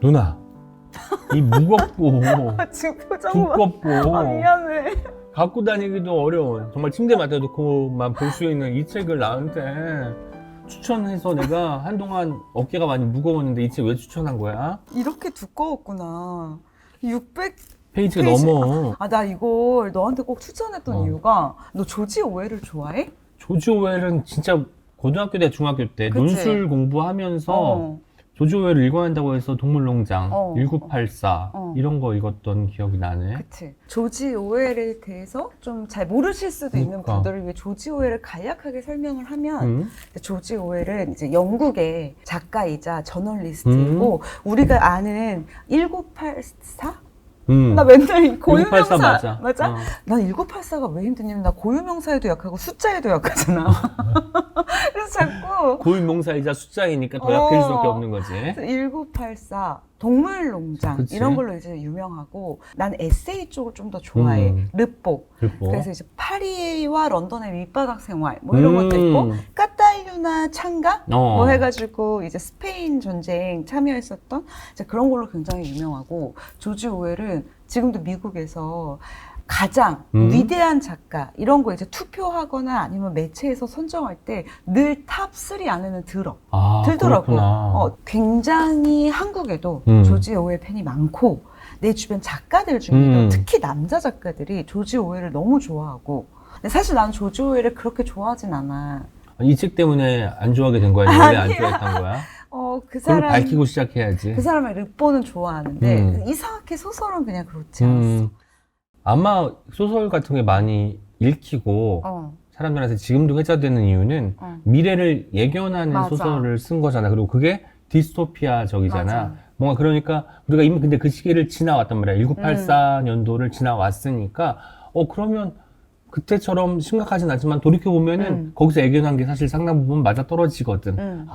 누나, 이 무겁고 지금 표정 봐. 두껍고 아, 미안해. 갖고 다니기도 어려운 정말 침대 맡아놓고만 볼 수 있는 이 책을 나한테 추천해서 내가 한동안 어깨가 많이 무거웠는데 이 책 왜 추천한 거야? 이렇게 두꺼웠구나. 600 페이지가 페이지. 넘어. 나 이걸 너한테 꼭 추천했던 이유가 너 조지 오웰을 좋아해? 조지 오웰은 진짜 고등학교 때 중학교 때 그치? 논술 공부하면서 조지 오웰을 읽어야 한다고 해서 동물농장, 1984 이런 거 읽었던 기억이 나네. 그치. 조지 오웰에 대해서 좀 잘 모르실 수도 있는 그러니까. 분들을 위해 조지 오웰을 간략하게 설명을 하면 조지 오웰은 이제 영국의 작가이자 저널리스트이고 우리가 아는 1984? 나 맨날 이 고유명사 1984 맞아. 난 1984가 왜 힘드냐면 나 고유명사에도 약하고 숫자에도 약하잖아. 그래서 자꾸 고유명사이자 숫자이니까 더 약해질 수밖에 없는 거지. 1984 동물농장 그치. 이런 걸로 이제 유명하고 난 에세이 쪽을 좀 더 좋아해. 르뽀. 그래서 이제 파리와 런던의 밑바닥 생활 뭐 이런 것도 있고 까탈루나 창가 뭐 해가지고 이제 스페인 전쟁 참여했었던 이제 그런 걸로 굉장히 유명하고 조지 오웰은 지금도 미국에서 가장 위대한 작가 이런 거 이제 투표하거나 아니면 매체에서 선정할 때 늘 탑 3 안에는 들더라고. 굉장히 한국에도 조지 오웰 팬이 많고 내 주변 작가들 중에도 특히 남자 작가들이 조지 오웰을 너무 좋아하고 근데 사실 난 조지 오웰을 그렇게 좋아하진 않아. 이 책 때문에 안 좋아하게 된 거야? 원래 안 좋아했던 거야? 그 그걸 사람 밝히고 시작해야지. 그 사람의 르뽀는 좋아하는데 이상하게 소설은 그냥 그렇지 않았어. 아마 소설 같은 게 많이 읽히고 사람들한테 지금도 회자되는 이유는 미래를 예견하는 맞아. 소설을 쓴 거잖아. 그리고 그게 디스토피아적이잖아. 맞아. 뭔가 그러니까 우리가 이미 근데 그 시기를 지나왔단 말이야. 1984년도를 지나왔으니까 그러면 그때처럼 심각하진 않지만 돌이켜보면은 거기서 예견한 게 사실 상당 부분 맞아 떨어지거든.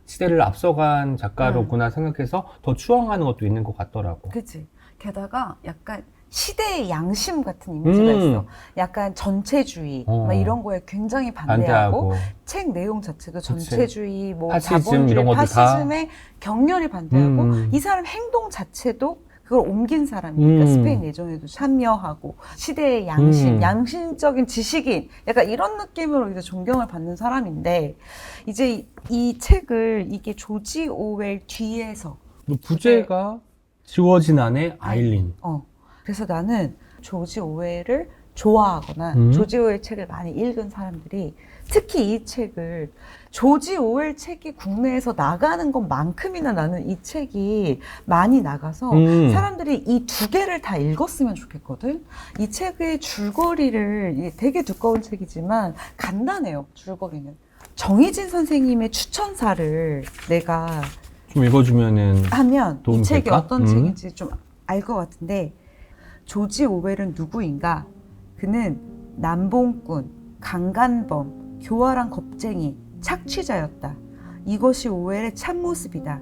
시대를 앞서간 작가로구나 생각해서 더 추앙하는 것도 있는 것 같더라고. 그치. 게다가 약간 시대의 양심 같은 이미지가 있어. 약간 전체주의 막 이런 거에 굉장히 반대하고 책 내용 자체도 전체주의, 뭐 파시즘 자본주의, 이런 것도 파시즘에 격렬히 반대하고 이 사람 행동 자체도 그걸 옮긴 사람이니까 스페인 내전에도 참여하고 시대의 양심, 양심적인 지식인 약간 이런 느낌으로 이제 존경을 받는 사람인데 이제 이 책을 이게 조지 오웰 뒤에서 부제가 지워진 안에 아일린. 그래서 나는 조지 오웰을 좋아하거나 조지 오웰 책을 많이 읽은 사람들이 특히 이 책을 조지 오웰 책이 국내에서 나가는 것만큼이나 나는 이 책이 많이 나가서 사람들이 이 두 개를 다 읽었으면 좋겠거든. 이 책의 줄거리를 되게 두꺼운 책이지만 간단해요. 줄거리는 정희진 선생님의 추천사를 내가 좀 읽어주면은 하면 이 책이 될까? 어떤 책인지 좀 알 것 같은데 조지 오웰은 누구인가? 그는 남봉꾼, 강간범, 교활한 겁쟁이, 착취자였다. 이것이 오웰의 참모습이다.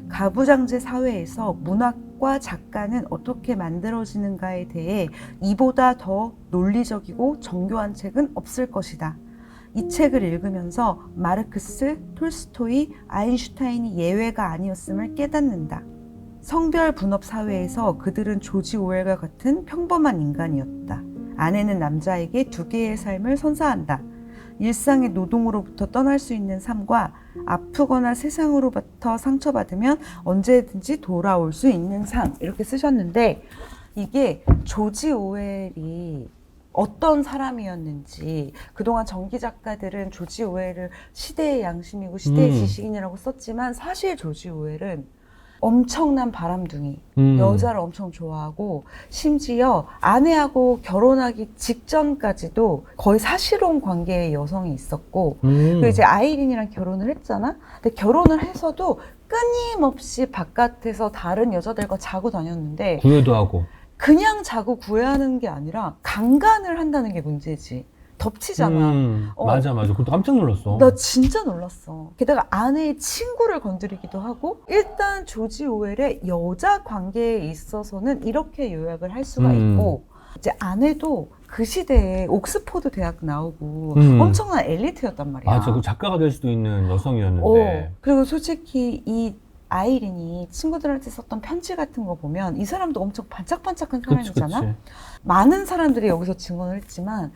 가부장제 사회에서 문학과 작가는 어떻게 만들어지는가에 대해 이보다 더 논리적이고 정교한 책은 없을 것이다. 이 책을 읽으면서 마르크스, 톨스토이, 아인슈타인이 예외가 아니었음을 깨닫는다. 성별 분업 사회에서 그들은 조지 오웰과 같은 평범한 인간이었다. 아내는 남자에게 두 개의 삶을 선사한다. 일상의 노동으로부터 떠날 수 있는 삶과 아프거나 세상으로부터 상처받으면 언제든지 돌아올 수 있는 삶 이렇게 쓰셨는데 이게 조지 오웰이 어떤 사람이었는지 그동안 전기 작가들은 조지 오웰을 시대의 양심이고 시대의 지식인이라고 썼지만 사실 조지 오웰은 엄청난 바람둥이, 여자를 엄청 좋아하고 심지어 아내하고 결혼하기 직전까지도 거의 사실혼 관계의 여성이 있었고 그리고 이제 아이린이랑 결혼을 했잖아. 근데 결혼을 해서도 끊임없이 바깥에서 다른 여자들과 자고 다녔는데 구애도 하고 그냥 자고 구애하는 게 아니라 강간을 한다는 게 문제지. 덮치잖아. 맞아. 그것도 깜짝 놀랐어. 나 진짜 놀랐어. 게다가 아내의 친구를 건드리기도 하고 일단 조지 오웰의 여자 관계에 있어서는 이렇게 요약을 할 수가 있고 이제 아내도 그 시대에 옥스퍼드 대학 나오고 엄청난 엘리트였단 말이야. 맞아. 그 작가가 될 수도 있는 여성이었는데. 그리고 솔직히 이 아이린이 친구들한테 썼던 편지 같은 거 보면 이 사람도 엄청 반짝반짝한 그치, 사람이잖아. 그치. 많은 사람들이 여기서 증언을 했지만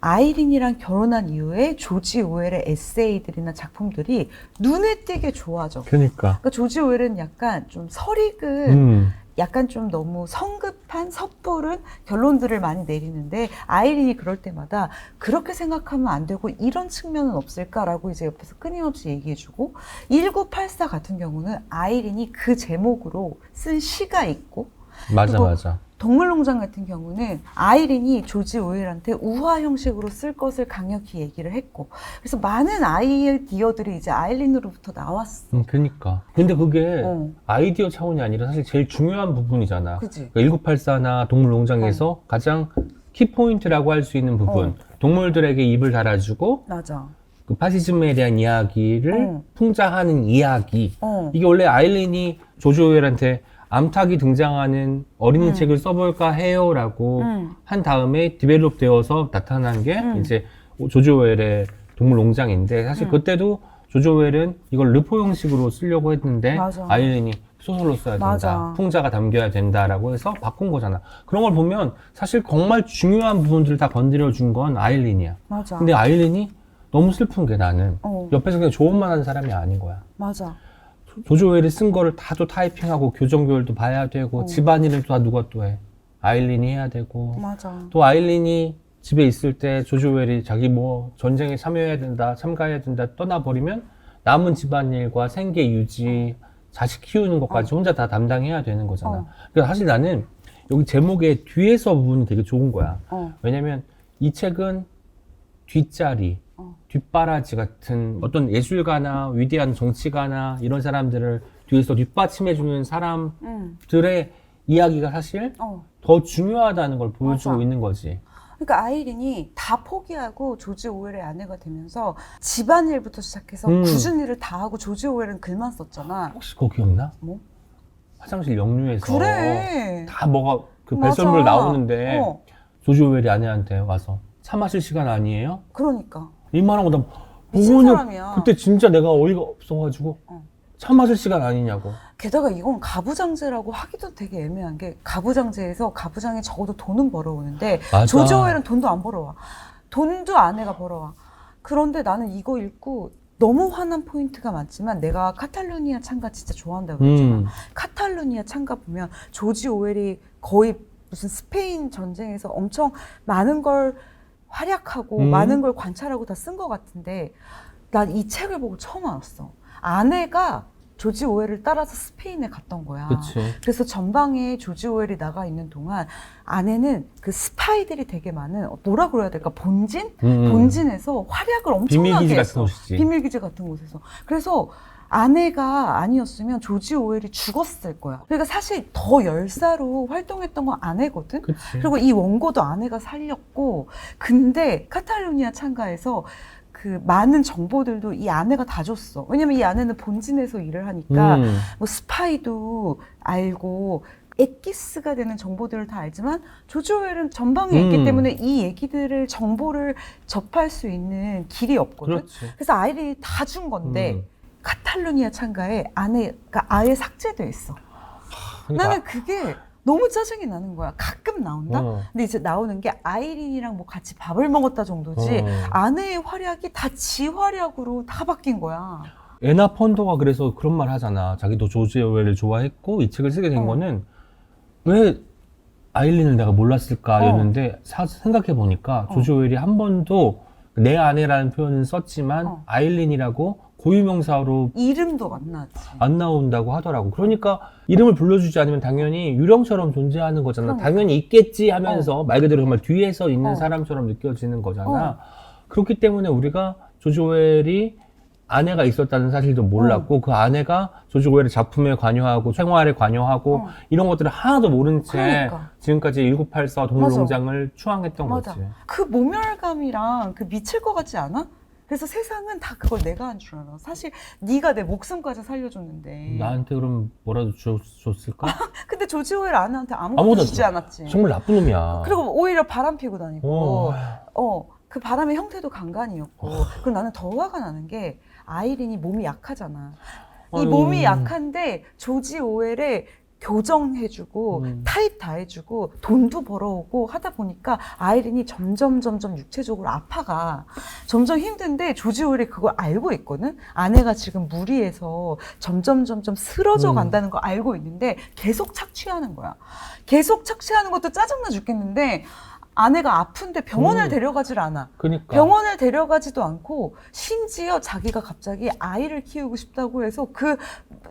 아이린이랑 결혼한 이후에 조지 오웰의 에세이들이나 작품들이 눈에 띄게 좋아져. 그러니까. 조지 오웰은 약간 좀 설익은 약간 좀 너무 성급한 섣부른 결론들을 많이 내리는데 아이린이 그럴 때마다 그렇게 생각하면 안 되고 이런 측면은 없을까라고 이제 옆에서 끊임없이 얘기해주고 1984 같은 경우는 아이린이 그 제목으로 쓴 시가 있고 맞아, 그리고 맞아. 동물농장 같은 경우는 아이린이 조지 오웰한테 우화 형식으로 쓸 것을 강력히 얘기를 했고 그래서 많은 아이디어들이 이제 아이린으로부터 나왔어. 그러니까. 근데 그게 어. 아이디어 차원이 아니라 사실 제일 중요한 부분이잖아. 그치? 1984나 동물농장에서 가장 키포인트라고 할 수 있는 부분. 동물들에게 입을 달아주고 맞아. 그 파시즘에 대한 이야기를 풍자하는 이야기. 이게 원래 아일린이 조지 오웰한테 암탉이 등장하는 어린이 책을 써볼까 해요라고 한 다음에 디벨롭 되어서 나타난 게 이제 조지 오웰의 동물농장인데 사실 그때도 조지 오웰은 이걸 르포 형식으로 쓰려고 했는데 맞아. 아일린이 소설로 써야 된다. 맞아. 풍자가 담겨야 된다라고 해서 바꾼 거잖아. 그런 걸 보면 사실 정말 중요한 부분들을 다 건드려 준 건 아일린이야. 맞아. 근데 아일린이 너무 슬픈 게 나는 어. 옆에서 그냥 조언만 하는 사람이 아닌 거야. 맞아. 조지 오웰이 쓴 거를 다 또 타이핑하고 교정교열도 봐야 되고 집안일을 또 누가 또 해. 아일린이 해야 되고 맞아. 또 아일린이 집에 있을 때 조지 오웰이 자기 뭐 전쟁에 참여해야 된다 참가해야 된다 떠나버리면 남은 집안일과 생계 유지 자식 키우는 것까지 혼자 다 담당해야 되는 거잖아. 그래서 사실 나는 여기 제목의 뒤에서 부분이 되게 좋은 거야. 왜냐면 이 책은 뒷자리 뒷바라지 같은 어떤 예술가나 위대한 정치가나 이런 사람들을 뒤에서 뒷받침해주는 사람들의 이야기가 사실 더 중요하다는 걸 보여주고 맞아. 있는 거지. 그러니까 아이린이 다 포기하고 조지 오웰의 아내가 되면서 집안일부터 시작해서 굳은 일을 다 하고 조지 오웰은 글만 썼잖아. 혹시 그거 기억나? 뭐? 화장실 역류해서 그래. 다 뭐가 그 맞아. 배설물 나오는데 어. 조지 오웰이 아내한테 와서 차 마실 시간 아니에요? 그러니까. 이 말하고 나 미친 뭐냐, 사람이야. 그때 진짜 내가 어이가 없어가지고 차 마실 시간 아니냐고. 게다가 이건 가부장제라고 하기도 되게 애매한 게 가부장제에서 가부장이 적어도 돈은 벌어오는데 맞아. 조지 오웰은 돈도 안 벌어와. 돈도 아내가 벌어와. 그런데 나는 이거 읽고 너무 화난 포인트가 많지만 내가 카탈루니아 창가 진짜 좋아한다고 그랬잖아. 카탈루니아 창가 보면 조지 오웰이 거의 무슨 스페인 전쟁에서 엄청 많은 걸 활약하고 많은 걸 관찰하고 다 쓴 것 같은데 난 이 책을 보고 처음 알았어. 아내가 조지 오웰을 따라서 스페인에 갔던 거야. 그치. 그래서 전방에 조지 오웰이 나가 있는 동안 아내는 그 스파이들이 되게 많은 뭐라 그래야 될까 본진? 본진에서 활약을 엄청나게 비밀기지 같은 했어. 곳이지. 비밀기지 같은 곳에서. 그래서 아내가 아니었으면 조지 오웰이 죽었을 거야. 그러니까 사실 더 열사로 활동했던 건 아내거든. 그치. 그리고 이 원고도 아내가 살렸고, 근데 카탈루니아 창가에서 그 많은 정보들도 이 아내가 다 줬어. 왜냐면 이 아내는 본진에서 일을 하니까 뭐 스파이도 알고 엑기스가 되는 정보들을 다 알지만 조지 오웰은 전방에 있기 때문에 이 얘기들을 정보를 접할 수 있는 길이 없거든. 그렇지. 그래서 아이린이 다 준 건데 카탈루니아 창가에 아내가 아예 삭제돼 있어. 그러니까 나는 그게 너무 짜증이 나는 거야. 가끔 나온다? 근데 이제 나오는 게 아이린이랑 뭐 같이 밥을 먹었다 정도지 아내의 활약이 다 지 활약으로 다 바뀐 거야. 에나 펀더가 그래서 그런 말 하잖아. 자기도 조지 오웰을 좋아했고 이 책을 쓰게 된 거는 왜 아일린을 내가 몰랐을까였는데 생각해 보니까 조지 오웰이 한 번도 내 아내라는 표현은 썼지만 아일린이라고 고유명사로 이름도 안 나지. 안 나온다고 하더라고. 그러니까 이름을 불러주지 않으면 당연히 유령처럼 존재하는 거잖아. 그러니까. 당연히 있겠지 하면서 말 그대로 정말 뒤에서 있는 사람처럼 느껴지는 거잖아. 그렇기 때문에 우리가 조지 오웰이 아내가 있었다는 사실도 몰랐고 그 아내가 조지 오웰의 작품에 관여하고 생활에 관여하고 이런 것들을 하나도 모른 채 그러니까. 지금까지 1984 동물농장을 추앙했던 맞아. 거지. 그 모멸감이랑 그 미칠 것 같지 않아? 그래서 세상은 다 그걸 내가 한 줄 알아. 사실 네가 내 목숨까지 살려줬는데. 나한테 그럼 뭐라도 줬을까? 근데 조지 오웰 아내한테 아무것도 주지 않았지. 정말 나쁜 놈이야. 그리고 오히려 바람 피고 다니고. 어. 그 바람의 형태도 강간이었고. 그리고 나는 더 화가 나는 게 아이린이 몸이 약하잖아. 이 몸이 약한데 조지 오웰에 교정해주고 타입 다 해주고 돈도 벌어오고 하다 보니까 아이린이 점점 육체적으로 아파가. 점점 힘든데 조지 오웰이 그걸 알고 있거든. 아내가 지금 무리해서 점점 쓰러져 간다는 걸 알고 있는데 계속 착취하는 거야. 계속 착취하는 것도 짜증나 죽겠는데 아내가 아픈데 병원을 데려가질 않아. 그러니까. 병원을 데려가지도 않고 심지어 자기가 갑자기 아이를 키우고 싶다고 해서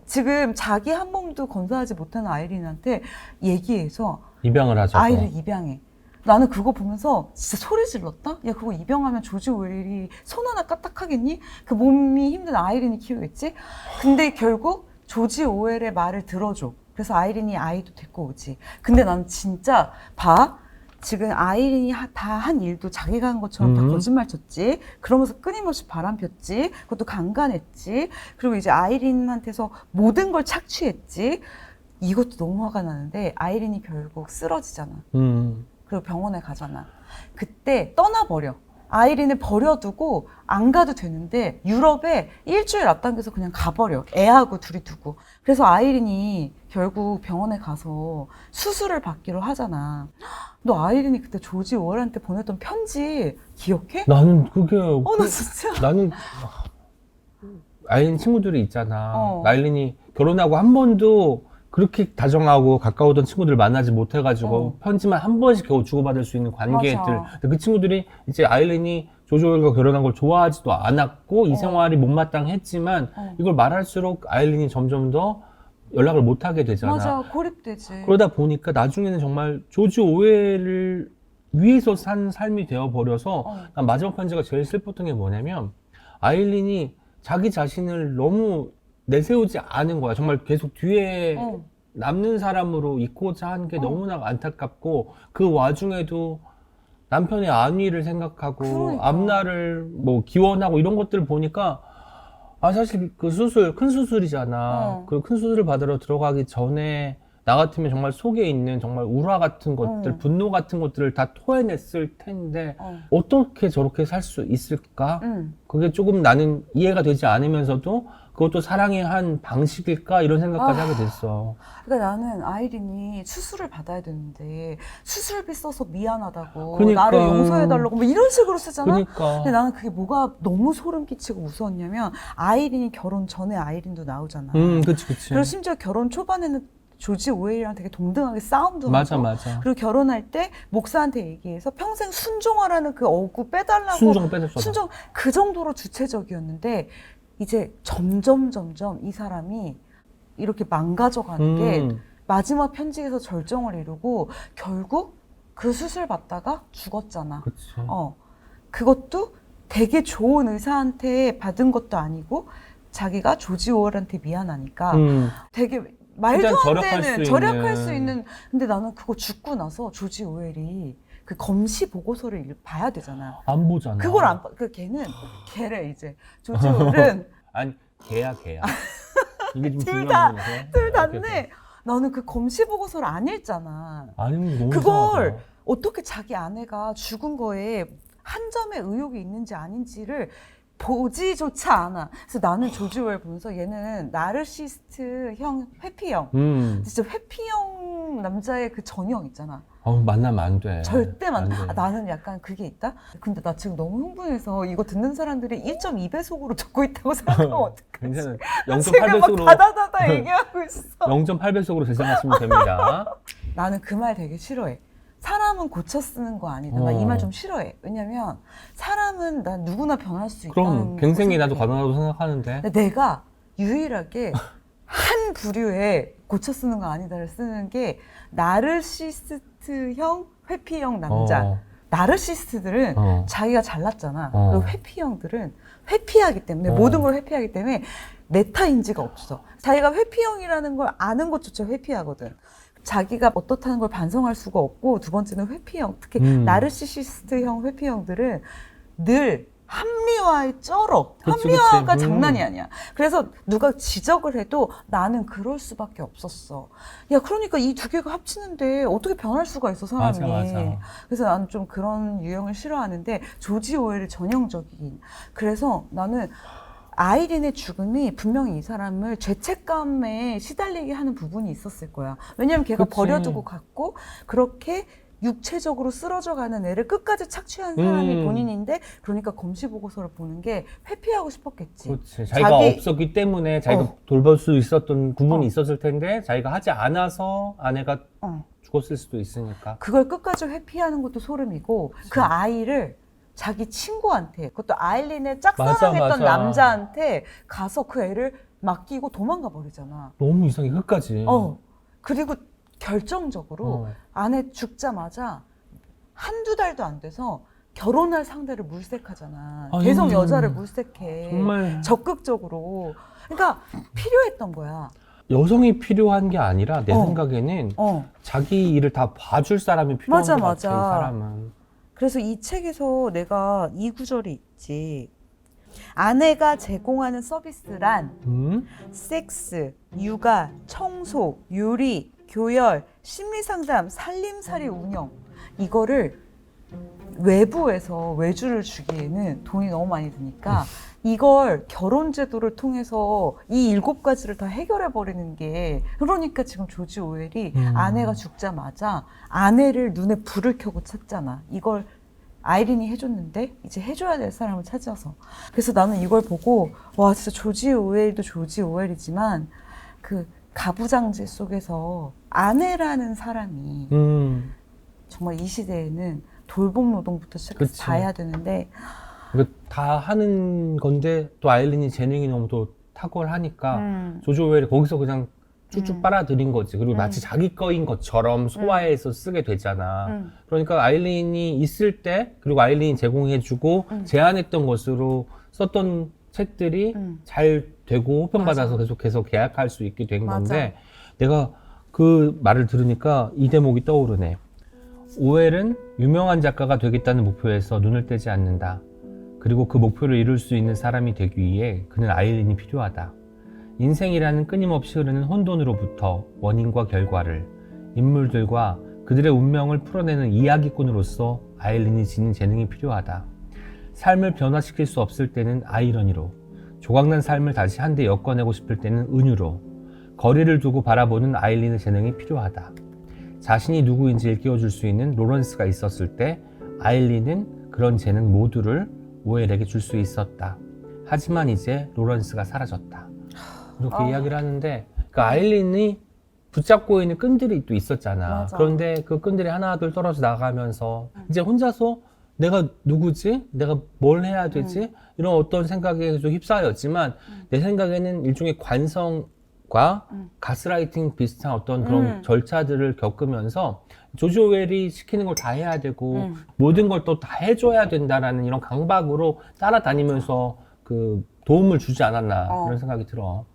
지금 자기 한 몸도 건사하지 못하는 아이린한테 얘기해서 입양을 하자고. 아이를 입양해. 나는 그거 보면서 진짜 소리 질렀다? 야, 그거 입양하면 조지 오웰이 손 하나 까딱하겠니? 그 몸이 힘든 아이린이 키우겠지? 근데 결국 조지 오웰의 말을 들어줘. 그래서 아이린이 아이도 데리고 오지. 근데 난 진짜 지금 아이린이 다 한 일도 자기가 한 것처럼 다 거짓말 쳤지. 그러면서 끊임없이 바람 폈지. 그것도 강간했지. 그리고 이제 아이린한테서 모든 걸 착취했지. 이것도 너무 화가 나는데 아이린이 결국 쓰러지잖아. 그리고 병원에 가잖아. 그때 떠나버려. 아이린을 버려두고 안 가도 되는데 유럽에 일주일 앞당겨서 그냥 가버려. 애하고 둘이 두고. 그래서 아이린이 결국 병원에 가서 수술을 받기로 하잖아. 너 아이린이 그때 조지 오웰한테 보냈던 편지 기억해? 나는 그게 나 진짜. 나는 아이린 친구들이 있잖아. 아이린이 결혼하고 한 번도 그렇게 다정하고 가까웠던 친구들 만나지 못해가지고 편지만 한 번씩 겨우 주고받을 수 있는 관계들. 근데 그 친구들이 이제 아이린이 조지 오웰과 결혼한 걸 좋아하지도 않았고 이 생활이 못마땅했지만 이걸 말할수록 아이린이 점점 더 연락을 못하게 되잖아. 맞아, 고립되지. 그러다 보니까 나중에는 정말 조지 오웰을 위해서 산 삶이 되어버려서 난 마지막 편지가 제일 슬펐던 게 뭐냐면 아이린이 자기 자신을 너무 내세우지 않은 거야. 정말 계속 뒤에 남는 사람으로 있고자 한 게 너무나 안타깝고 그 와중에도 남편의 안위를 생각하고 그러니까. 앞날을 뭐 기원하고 이런 것들을 보니까 사실 그 수술, 큰 수술이잖아. 그 큰 수술을 받으러 들어가기 전에 나 같으면 정말 속에 있는 정말 우화 같은 것들, 분노 같은 것들을 다 토해냈을 텐데 어떻게 저렇게 살 수 있을까? 그게 조금 나는 이해가 되지 않으면서도 그것도 사랑의 한 방식일까? 이런 생각까지 하게 됐어. 그러니까 나는 아이린이 수술을 받아야 되는데 수술비 써서 미안하다고 그러니까. 나를 용서해달라고 뭐 이런 식으로 쓰잖아? 그러니까. 근데 나는 그게 뭐가 너무 소름 끼치고 무서웠냐면 아이린이 결혼 전에 아이린도 나오잖아. 그치. 그리고 심지어 결혼 초반에는 조지 오웰이랑 되게 동등하게 싸움도 맞아, 하고 맞아. 그리고 결혼할 때 목사한테 얘기해서 평생 순종하라는 그 어구 빼달라고 순종 빼줬어. 순종 그 정도로 주체적이었는데 이제 점점 이 사람이 이렇게 망가져가는 게 마지막 편지에서 절정을 이루고 결국 그 수술 받다가 죽었잖아. 그치. 그것도 되게 좋은 의사한테 받은 것도 아니고 자기가 조지 오웰한테 미안하니까 되게 말도 안 되는 절약할 수 있는. 근데 나는 그거 죽고 나서 조지 오웰이 그 검시 보고서를 봐야 되잖아. 안 보잖아. 그걸 안 봐. 걔래 이제 조지 오웰은 아니 걔야. 이게 좀 둘 중요한 다, 거네. 둘 다인데 나는 그 검시 보고서를 안 읽잖아. 아니 너무 그걸 이상하다. 어떻게 자기 아내가 죽은 거에 한 점의 의혹이 있는지 아닌지를 보지조차 않아. 그래서 나는 조지 오웰 보면서 얘는 나르시스트형 회피형. 진짜 회피형 남자의 그 전형 있잖아. 만나면 안 돼. 절대 안 돼. 나는 약간 그게 있다? 근데 나 지금 너무 흥분해서 이거 듣는 사람들이 1.2배속으로 듣고 있다고 생각하면 어떡하지? 괜찮아. 지금 막 0.8배속으로 다다다다 얘기하고 있어. 0.8배속으로 재생하시면 됩니다. 나는 그 말 되게 싫어해. 사람은 고쳐 쓰는 거 아니다. 나 이 말 좀 싫어해. 왜냐면 사람은 난 누구나 변할 수 있다는 그럼 갱생이 거 나도 생각해. 가능하다고 생각하는데. 근데 내가 유일하게 한 부류의 고쳐 쓰는 거 아니다를 쓰는 게 나르시스트형 회피형 남자. 나르시스트들은 자기가 잘났잖아. 그리고 회피형들은 회피하기 때문에 모든 걸 회피하기 때문에 메타인지가 없어. 자기가 회피형이라는 걸 아는 것조차 회피하거든. 자기가 어떻다는 걸 반성할 수가 없고 두 번째는 회피형. 특히 나르시시스트형 회피형들은 늘 합리화에 쩔어. 합리화가 장난이 아니야. 그래서 누가 지적을 해도 나는 그럴 수밖에 없었어. 야, 그러니까 이 두 개가 합치는데 어떻게 변할 수가 있어, 사람이. 맞아. 그래서 나는 좀 그런 유형을 싫어하는데 조지 오웰이 전형적인. 그래서 나는 아이린의 죽음이 분명히 이 사람을 죄책감에 시달리게 하는 부분이 있었을 거야. 왜냐면 걔가 그치. 버려두고 갔고 그렇게 육체적으로 쓰러져가는 애를 끝까지 착취한 사람이 본인인데 그러니까 검시 보고서를 보는 게 회피하고 싶었겠지. 그렇지. 자기가 없었기 때문에 자기가 돌볼 수 있었던 부분이 있었을 텐데 자기가 하지 않아서 아내가 죽었을 수도 있으니까. 그걸 끝까지 회피하는 것도 소름이고 그 아이를 자기 친구한테 그것도 아일린의 짝사랑했던 맞아. 남자한테 가서 그 애를 맡기고 도망가 버리잖아. 너무 이상해 끝까지. 그리고 결정적으로 아내 죽자마자 한두 달도 안 돼서 결혼할 상대를 물색하잖아. 계속 여자를 물색해. 정말 적극적으로. 그러니까 필요했던 거야. 여성이 필요한 게 아니라 내 생각에는 자기 일을 다 봐줄 사람이 필요한 것 같아. 이 사람은. 그래서 이 책에서 내가 이 구절이 있지. 아내가 제공하는 서비스란 섹스, 육아, 청소, 요리, 교열, 심리상담, 살림살이 운영 이거를 외부에서 외주를 주기에는 돈이 너무 많이 드니까 이걸 결혼제도를 통해서 이 7가지를 다 해결해버리는 게 그러니까 지금 조지 오웰이 아내가 죽자마자 아내를 눈에 불을 켜고 찾잖아. 이걸 아이린이 해줬는데 이제 해줘야 될 사람을 찾아서. 그래서 나는 이걸 보고 와 진짜 조지 오웰도 조지 오웰이지만 그 가부장제 속에서 아내라는 사람이 정말 이 시대에는 돌봄 노동부터 시작해서 다 해야 되는데 다 하는 건데 또 아일린이 재능이 너무 또 탁월하니까 조지 오웰이 거기서 그냥 쭉쭉 빨아들인 거지. 그리고 마치 자기 거인 것처럼 소화해서 쓰게 되잖아. 그러니까 아일린이 있을 때 그리고 아일린이 제공해주고 제안했던 것으로 썼던 책들이 잘 되고 호평받아서 계속해서 계약할 수 있게 된 건데 내가 그 말을 들으니까 이 대목이 떠오르네. 오웰은 유명한 작가가 되겠다는 목표에서 눈을 떼지 않는다. 그리고 그 목표를 이룰 수 있는 사람이 되기 위해 그는 아일린이 필요하다. 인생이라는 끊임없이 흐르는 혼돈으로부터 원인과 결과를, 인물들과 그들의 운명을 풀어내는 이야기꾼으로서 아일린이 지닌 재능이 필요하다. 삶을 변화시킬 수 없을 때는 아이러니로, 조각난 삶을 다시 한데 엮어내고 싶을 때는 은유로, 거리를 두고 바라보는 아일린의 재능이 필요하다. 자신이 누구인지 일깨워줄 수 있는 로런스가 있었을 때 아일린은 그런 재능 모두를 오웰에게 줄 수 있었다. 하지만 이제 로런스가 사라졌다. 이렇게 이야기를 하는데 그 아일린이 붙잡고 있는 끈들이 또 있었잖아. 그런데 그 끈들이 하나둘 떨어져 나가면서 이제 혼자서 내가 누구지? 내가 뭘 해야 되지? 이런 어떤 생각에 좀 휩싸였지만 내 생각에는 일종의 관성과 가스라이팅 비슷한 어떤 그런 절차들을 겪으면서 조지 오웰이 시키는 걸 다 해야 되고 모든 걸 또 다 해줘야 된다라는 이런 강박으로 따라다니면서 그 도움을 주지 않았나 이런 생각이 들어.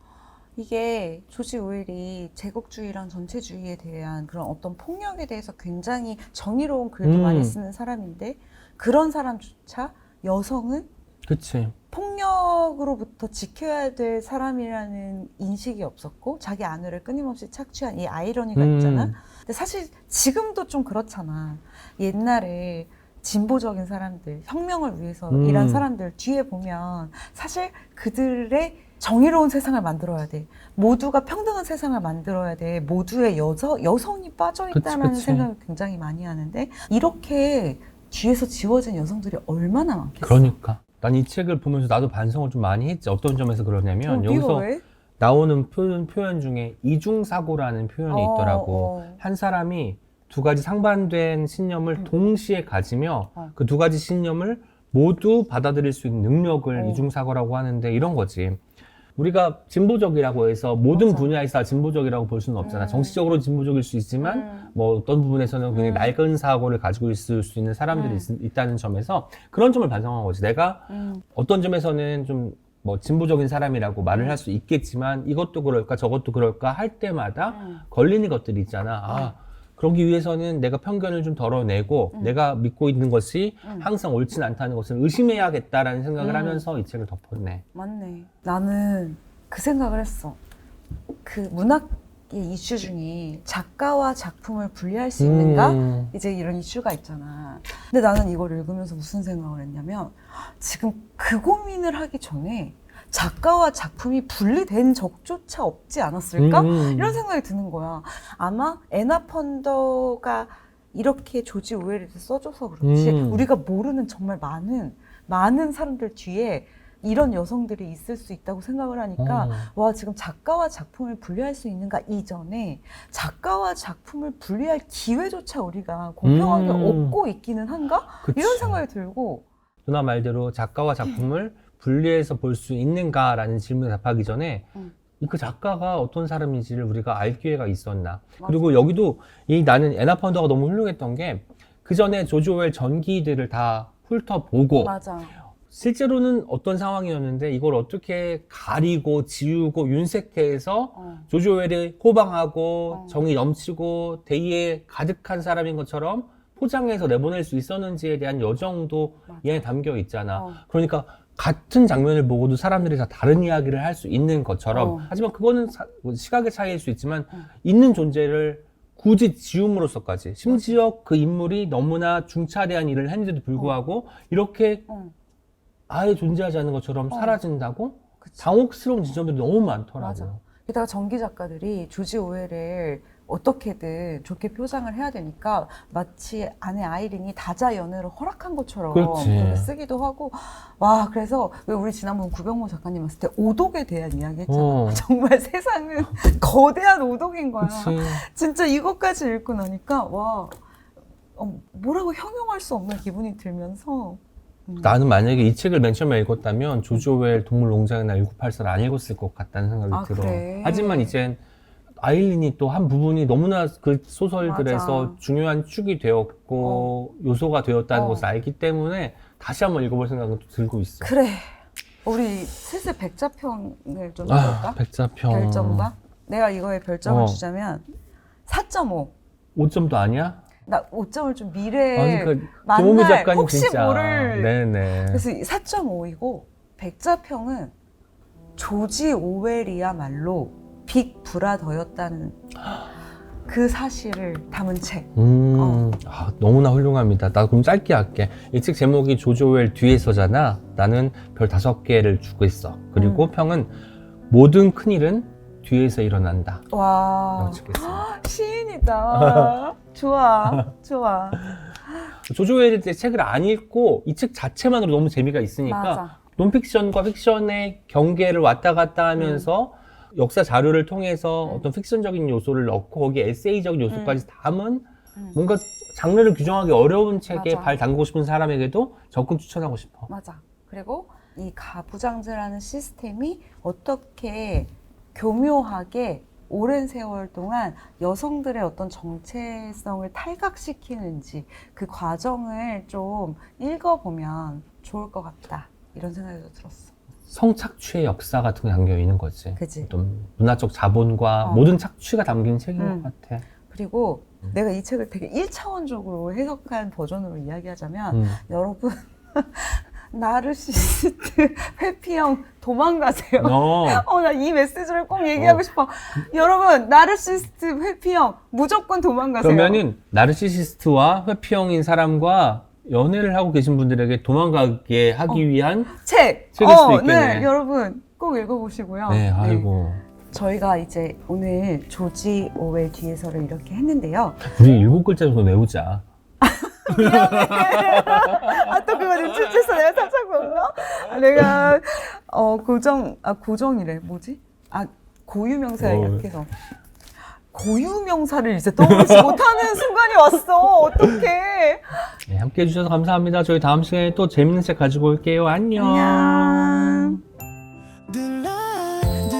이게 조지 오웰이 제국주의랑 전체주의에 대한 그런 어떤 폭력에 대해서 굉장히 정의로운 글도 많이 쓰는 사람인데 그런 사람조차 여성은 그치. 폭력으로부터 지켜야 될 사람이라는 인식이 없었고 자기 아내를 끊임없이 착취한 이 아이러니가 있잖아. 근데 사실 지금도 좀 그렇잖아. 옛날에 진보적인 사람들, 혁명을 위해서 일한 사람들 뒤에 보면 사실 그들의 정의로운 세상을 만들어야 돼. 모두가 평등한 세상을 만들어야 돼. 모두의 여성이 빠져있다는 그치. 생각을 굉장히 많이 하는데 이렇게 뒤에서 지워진 여성들이 얼마나 많겠어. 그러니까. 난 이 책을 보면서 나도 반성을 좀 많이 했지. 어떤 점에서 그러냐면 여기서 왜? 나오는 표현 중에 이중사고라는 표현이 있더라고. 한 사람이 두 가지 상반된 신념을 동시에 가지며 그 두 가지 신념을 모두 받아들일 수 있는 능력을 이중사고라고 하는데 이런 거지. 우리가 진보적이라고 해서 모든 분야에서 다 진보적이라고 볼 수는 없잖아. 정치적으로 진보적일 수 있지만 뭐 어떤 부분에서는 굉장히 낡은 사고를 가지고 있을 수 있는 사람들이 있다는 점에서 그런 점을 반성한 거지. 내가 어떤 점에서는 좀 뭐 진보적인 사람이라고 말을 할 수 있겠지만 이것도 그럴까 저것도 그럴까 할 때마다 걸리는 것들이 있잖아. 그러기 위해서는 내가 편견을 좀 덜어내고 내가 믿고 있는 것이 항상 옳지는 않다는 것을 의심해야겠다라는 생각을 하면서 이 책을 덮었네. 맞네. 나는 그 생각을 했어. 그 문학의 이슈 중에 작가와 작품을 분리할 수 있는가? 이제 이런 이슈가 있잖아. 근데 나는 이걸 읽으면서 무슨 생각을 했냐면 지금 그 고민을 하기 전에 작가와 작품이 분리된 적조차 없지 않았을까? 이런 생각이 드는 거야. 아마 애나 펀더가 이렇게 조지 오웰을 써줘서 그렇지 우리가 모르는 정말 많은 사람들 뒤에 이런 여성들이 있을 수 있다고 생각을 하니까 와 지금 작가와 작품을 분리할 수 있는가 이전에 작가와 작품을 분리할 기회조차 우리가 공평하게 얻고 있기는 한가? 그치. 이런 생각이 들고 누나 말대로 작가와 작품을 분리해서 볼 수 있는가라는 질문에 답하기 전에 그 작가가 어떤 사람인지를 우리가 알 기회가 있었나. 맞아. 그리고 여기도 나는 애나 펀더가 너무 훌륭했던 게 그 전에 조지 오웰 전기들을 다 훑어보고 맞아. 실제로는 어떤 상황이었는데 이걸 어떻게 가리고 지우고 윤색해서 조지 오웰이 호방하고 정이 넘치고 대의에 가득한 사람인 것처럼 포장해서 내보낼 수 있었는지에 대한 여정도 이 안에 담겨 있잖아. 그러니까 같은 장면을 보고도 사람들이 다 다른 이야기를 할 수 있는 것처럼 하지만 그거는 시각의 차이일 수 있지만 있는 존재를 굳이 지움으로써까지 심지어 그 인물이 너무나 중차대한 일을 했는데도 불구하고 이렇게 아예 존재하지 않는 것처럼 사라진다고? 그치. 당혹스러운 지점들이 너무 많더라고요. 맞아. 게다가 전기 작가들이 조지 오웰을 어떻게든 좋게 표장을 해야 되니까 마치 아내 아이린이 다자 연애를 허락한 것처럼 그렇지. 그렇게 쓰기도 하고 와 그래서 왜 우리 지난번 구병모 작가님 왔을 때 오독에 대한 이야기 했잖아. 정말 세상은 거대한 오독인 거야. 그치. 진짜 이것까지 읽고 나니까 와 뭐라고 형용할 수 없는 기분이 들면서 나는 만약에 이 책을 맨 처음에 읽었다면 조지 오웰 동물농장이나 1984를 안 읽었을 것 같다는 생각이 들어. 그래. 하지만 이젠 아일린이 또 한 부분이 너무나 그 소설들에서 맞아. 중요한 축이 되었고 요소가 되었다는 것을 알기 때문에 다시 한번 읽어볼 생각은 또 들고 있어. 그래 우리 슬슬 백자평을 좀 해볼까? 백자평. 별점과? 내가 이거에 별점을 어. 주자면 4.5. 5점도 아니야? 나 5점을 좀 미래에 그러니까 만날 조모미 작가님 혹시 진짜. 모를 네네. 그래서 4.5이고 백자평은 조지 오웰이야말로 빅 브라더였다는 그 사실을 담은 책. 너무나 훌륭합니다. 나 그럼 짧게 할게. 이 책 제목이 조지 오웰 뒤에서잖아. 나는 별 5개를 주고 있어. 그리고 평은 모든 큰일은 뒤에서 일어난다. 와 라고 찍겠습니다. 시인이다. 좋아. 조지 오웰의 책을 안 읽고 이 책 자체만으로 너무 재미가 있으니까 맞아. 논픽션과 픽션의 경계를 왔다 갔다 하면서 역사 자료를 통해서 어떤 픽션적인 요소를 넣고 거기에 에세이적인 요소까지 담은 뭔가 장르를 규정하기 어려운 책에 맞아. 발 담그고 싶은 사람에게도 적극 추천하고 싶어. 맞아. 그리고 이 가부장제라는 시스템이 어떻게 교묘하게 오랜 세월 동안 여성들의 어떤 정체성을 탈각시키는지 그 과정을 좀 읽어보면 좋을 것 같다. 이런 생각이 들었어. 성착취의 역사 같은 게 담겨 있는 거지. 그치? 어떤 문화적 자본과 모든 착취가 담긴 책인 것 같아. 그리고 내가 이 책을 되게 1차원적으로 해석한 버전으로 이야기하자면 여러분 나르시시스트 회피형 도망가세요. 나 이 메시지를 꼭 얘기하고 싶어. 여러분 나르시시스트 회피형 무조건 도망가세요. 그러면은 나르시시스트와 회피형인 사람과 연애를 하고 계신 분들에게 도망가게 하기 위한 책일 수도 있겠네. 네, 여러분 꼭 읽어보시고요. 네, 아이고. 저희가 이제 오늘 조지 오웰 뒤에서를 이렇게 했는데요. 우리 7글자 정도 외우자. 미안해. 또 그거 눈치챘어. 내가 살짝 본가? 내가 고정이래. 뭐지? 고유명사에 약해서. 고유명사를 이제 떠오르지 못하는 순간이 왔어. 어떡해. 네, 함께 해주셔서 감사합니다. 저희 다음 시간에 또 재밌는 책 가지고 올게요. 안녕. 안녕. The light,